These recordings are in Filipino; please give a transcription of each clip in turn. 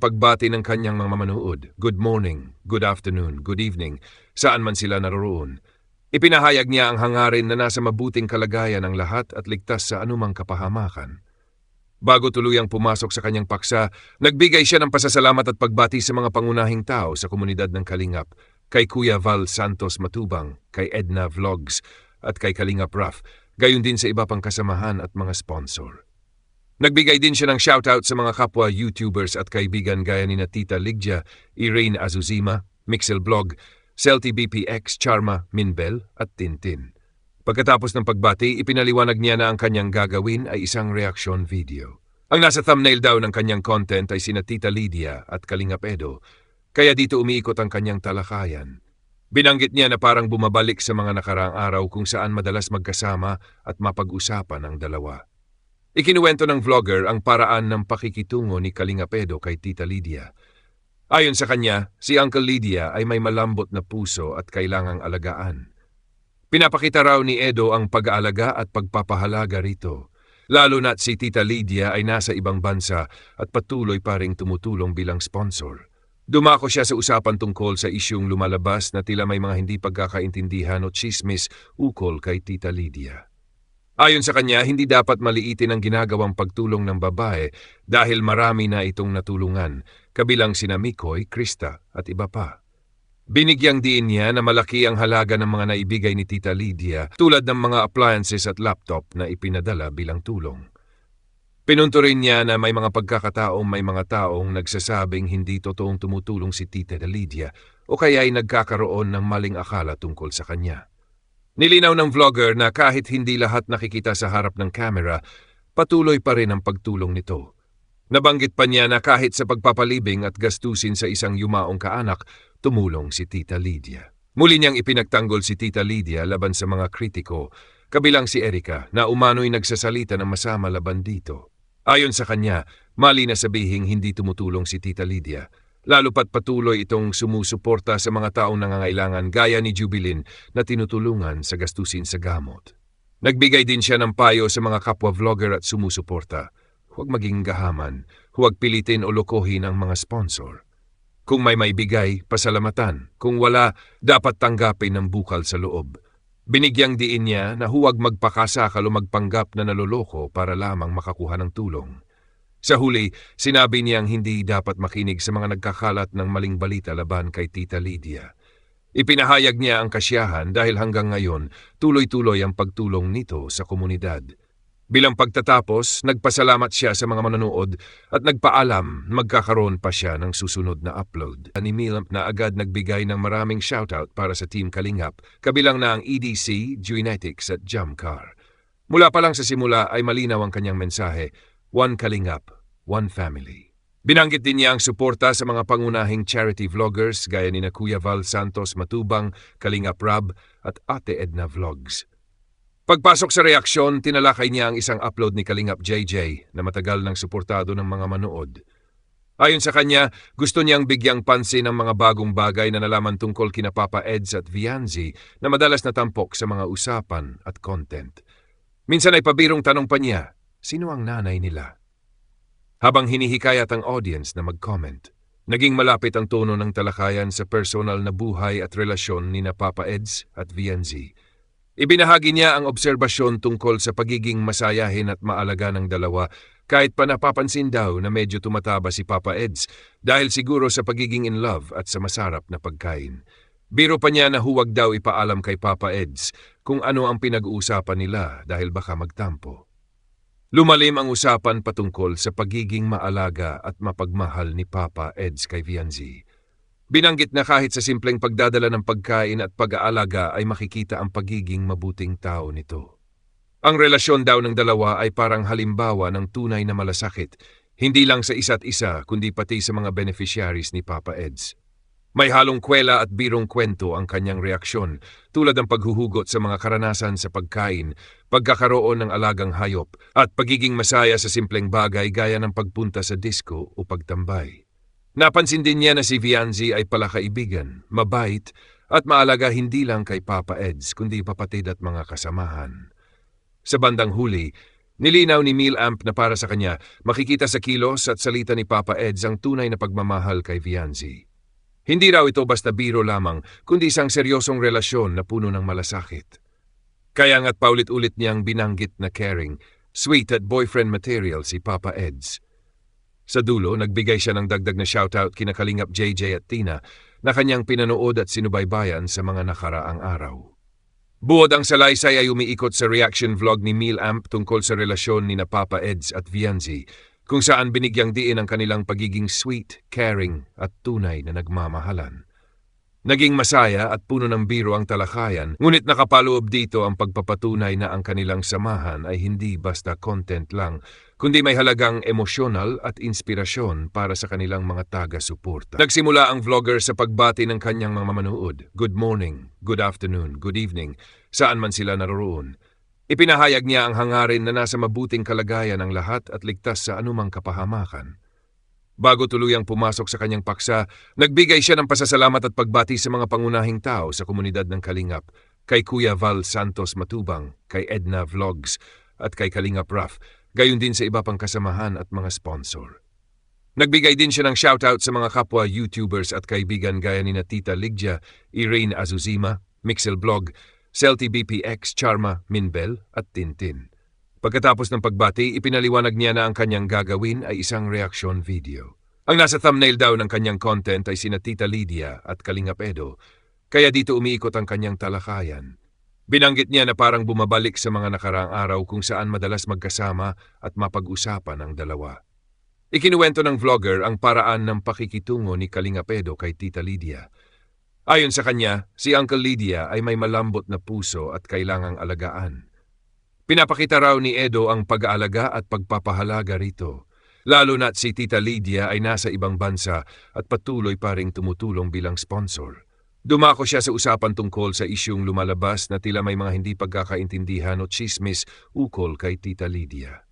Pagbati ng kanyang mga manonood, good morning, good afternoon, good evening, saan man sila naroroon. Ipinahayag niya ang hangarin na nasa mabuting kalagayan ang lahat at ligtas sa anumang kapahamakan. Bago tuluyang pumasok sa kanyang paksa, nagbigay siya ng pasasalamat at pagbati sa mga pangunahing tao sa komunidad ng Kalingap, kay Kuya Val Santos Matubang, kay Edna Vlogs, at kay Kalingap Raf, gayon din sa iba pang kasamahan at mga sponsor. Nagbigay din siya ng shoutout sa mga kapwa YouTubers at kaibigan gaya ni Tita Ligja, Irene Azuzima, Mixel Blog, Celty BPX, Charma, Minbel at Tintin. Pagkatapos ng pagbati, ipinaliwanag niya na ang kanyang gagawin ay isang reaction video. Ang nasa thumbnail daw ng kanyang content ay sina Tita Lydia at Kalingap Edo, kaya dito umiikot ang kanyang talakayan. Binanggit niya na parang bumabalik sa mga nakaraang araw kung saan madalas magkasama at mapag-usapan ang dalawa. Ikinuwento ng vlogger ang paraan ng pakikitungo ni Kalingap Edo kay Tita Lydia. Ayon sa kanya, si Uncle Lydia ay may malambot na puso at kailangang alagaan. Pinapakita raw ni Edo ang pag-aalaga at pagpapahalaga rito, lalo na't si Tita Lydia ay nasa ibang bansa at patuloy pa ring tumutulong bilang sponsor. Dumako siya sa usapan tungkol sa isyung lumalabas na tila may mga hindi pagkakaintindihan o tsismis ukol kay Tita Lydia. Ayon sa kanya, hindi dapat maliitin ang ginagawang pagtulong ng babae dahil marami na itong natulungan, kabilang sina Mikoy, Krista at iba pa. Binigyang diin niya na malaki ang halaga ng mga naibigay ni Tita Lydia tulad ng mga appliances at laptop na ipinadala bilang tulong. Pinunto rin niya na may mga pagkakataong may mga taong nagsasabing hindi totoong tumutulong si Tita Lydia o kaya ay nagkakaroon ng maling akala tungkol sa kanya. Nilinaw ng vlogger na kahit hindi lahat nakikita sa harap ng camera, patuloy pa rin ang pagtulong nito. Nabanggit pa niya na kahit sa pagpapalibing at gastusin sa isang yumaong kaanak, tumulong si Tita Lydia. Muli niyang ipinagtanggol si Tita Lydia laban sa mga kritiko, kabilang si Erica na umano'y nagsasalita ng masama laban dito. Ayon sa kanya, mali na sabihing hindi tumutulong si Tita Lydia. Lalo pat patuloy itong sumusuporta sa mga taong nangangailangan gaya ni Jubilin na tinutulungan sa gastusin sa gamot. Nagbigay din siya ng payo sa mga kapwa vlogger at sumusuporta. Huwag maging gahaman, huwag pilitin o lokohin ang mga sponsor. Kung may maibigay, pasalamatan. Kung wala, dapat tanggapin ng bukal sa loob. Binigyang diin niya na huwag magpakasakal o magpanggap na naloloko para lamang makakuha ng tulong. Sa huli, sinabi niyang hindi dapat makinig sa mga nagkakalat ng maling balita laban kay Tita Lydia. Ipinahayag niya ang kasiyahan dahil hanggang ngayon, tuloy-tuloy ang pagtulong nito sa komunidad. Bilang pagtatapos, nagpasalamat siya sa mga manonood at nagpaalam magkakaroon pa siya ng susunod na upload. Ni Milamp na agad nagbigay ng maraming shoutout para sa Team Kalingap, kabilang na ang EDC, Juinetics at Jamcar. Mula pa lang sa simula ay malinaw ang kanyang mensahe, One Kalingap, One Family. Binanggit din niya ang suporta sa mga pangunahing charity vloggers gaya ni Kuya Val Santos Matubang, Kalingap Rab at Ate Edna Vlogs. Pagpasok sa reaksyon, tinalakay niya ang isang upload ni Kalingap JJ na matagal nang suportado ng mga manood. Ayon sa kanya, gusto niyang bigyang pansin ang mga bagong bagay na nalaman tungkol kina Papa Eds at Vianzi na madalas natampok sa mga usapan at content. Minsan ay pabirong tanong pa niya, sino ang nanay nila? Habang hinihikayat ang audience na mag-comment, naging malapit ang tono ng talakayan sa personal na buhay at relasyon ni na Papa Eds at Vianzi. Ibinahagi niya ang obserbasyon tungkol sa pagiging masayahin at maalaga ng dalawa kahit pa napapansin daw na medyo tumataba si Papa Eds dahil siguro sa pagiging in love at sa masarap na pagkain. Biro pa niya na huwag daw ipaalam kay Papa Eds kung ano ang pinag-uusapan nila dahil baka magtampo. Lumalim ang usapan patungkol sa pagiging maalaga at mapagmahal ni Papa Eds kay Vianzi. Binanggit na kahit sa simpleng pagdadala ng pagkain at pag-aalaga ay makikita ang pagiging mabuting tao nito. Ang relasyon daw ng dalawa ay parang halimbawa ng tunay na malasakit, hindi lang sa isa't isa kundi pati sa mga beneficiaries ni Papa Eds. May halong kwela at birong kwento ang kanyang reaksyon, tulad ng paghuhugot sa mga karanasan sa pagkain, pagkakaroon ng alagang hayop, at pagiging masaya sa simpleng bagay gaya ng pagpunta sa disco o pagtambay. Napansin din niya na si Vianzi ay palakaibigan, mabait, at maalaga hindi lang kay Papa Eds kundi papatid at mga kasamahan. Sa bandang huli, Nilinaw ni Millamp na para sa kanya, makikita sa kilos at salita ni Papa Eds ang tunay na pagmamahal kay Vianzi. Hindi raw ito basta biro lamang, kundi isang seryosong relasyon na puno ng malasakit. Kaya nga't paulit-ulit niyang binanggit na caring, sweet at boyfriend material si Papa Eds. Sa dulo, nagbigay siya ng dagdag na shoutout kina Kalingap JJ at Tina na kanyang pinanood at sinubaybayan sa mga nakaraang araw. Buod ang salaysay ay umiikot sa reaction vlog ni Millamp tungkol sa relasyon ni na Papa Eds at Vianzi, kung saan binigyang diin ang kanilang pagiging sweet, caring at tunay na nagmamahalan. Naging masaya at puno ng biro ang talakayan, ngunit nakapaloob dito ang pagpapatunay na ang kanilang samahan ay hindi basta content lang, kundi may halagang emosyonal at inspirasyon para sa kanilang mga taga-suporta. Nagsimula ang vlogger sa pagbati ng kanyang mga manood. Good morning, good afternoon, good evening, saan man sila naroroon. Ipinahayag niya ang hangarin na nasa mabuting kalagayan ng lahat at ligtas sa anumang kapahamakan. Bago tuluyang pumasok sa kanyang paksa, nagbigay siya ng pasasalamat at pagbati sa mga pangunahing tao sa komunidad ng Kalingap, kay Kuya Val Santos Matubang, kay Edna Vlogs, at kay Kalingap Raf, gayon din sa iba pang kasamahan at mga sponsor. Nagbigay din siya ng shoutout sa mga kapwa YouTubers at kaibigan gaya ni na Tita Ligja, Irene Azuzima, Mixel Blog, Celty BPX, Charma, Minbel, at Tintin. Pagkatapos ng pagbati, ipinaliwanag niya na ang kanyang gagawin ay isang reaction video. Ang nasa thumbnail daw ng kanyang content ay sina Tita Lydia at Kalingap Edo, kaya dito umiikot ang kanyang talakayan. Binanggit niya na parang bumabalik sa mga nakaraang araw kung saan madalas magkasama at mapag-usapan ang dalawa. Ikinuwento ng vlogger ang paraan ng pakikitungo ni Kalingap Edo kay Tita Lydia. Ayon sa kanya, si Uncle Lydia ay may malambot na puso at kailangang alagaan. Pinapakita raw ni Edo ang pag-aalaga at pagpapahalaga rito, lalo na't si Tita Lydia ay nasa ibang bansa at patuloy pa ring tumutulong bilang sponsor. Dumako siya sa usapan tungkol sa isyung lumalabas na tila may mga hindi pagkakaintindihan o chismis ukol kay Tita Lydia.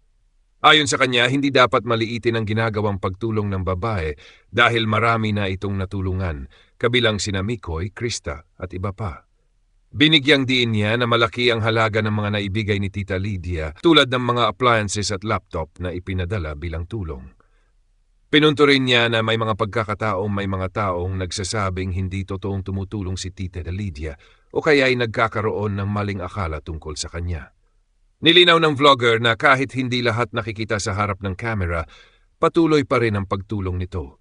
Ayon sa kanya, hindi dapat maliitin ang ginagawang pagtulong ng babae dahil marami na itong natulungan, kabilang sina Mikoy, Krista at iba pa. Binigyang diin niya na malaki ang halaga ng mga naibigay ni Tita Lydia tulad ng mga appliances at laptop na ipinadala bilang tulong. Pinunto rin niya na may mga pagkakataong may mga taong nagsasabing hindi totoong tumutulong si Tita Lydia o kaya ay nagkakaroon ng maling akala tungkol sa kanya. Nilinaw ng vlogger na kahit hindi lahat nakikita sa harap ng camera, patuloy pa rin ang pagtulong nito.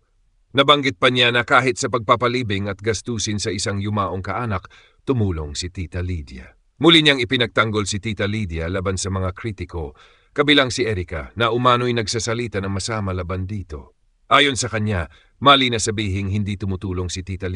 Nabanggit pa niya na kahit sa pagpapalibing at gastusin sa isang yumaong kaanak, tumulong si Tita Lydia. Muli niyang ipinagtanggol si Tita Lydia laban sa mga kritiko, kabilang si Erica na umano'y nagsasalita ng masama laban dito. Ayon sa kanya, mali na sabihing hindi tumutulong si Tita Lydia.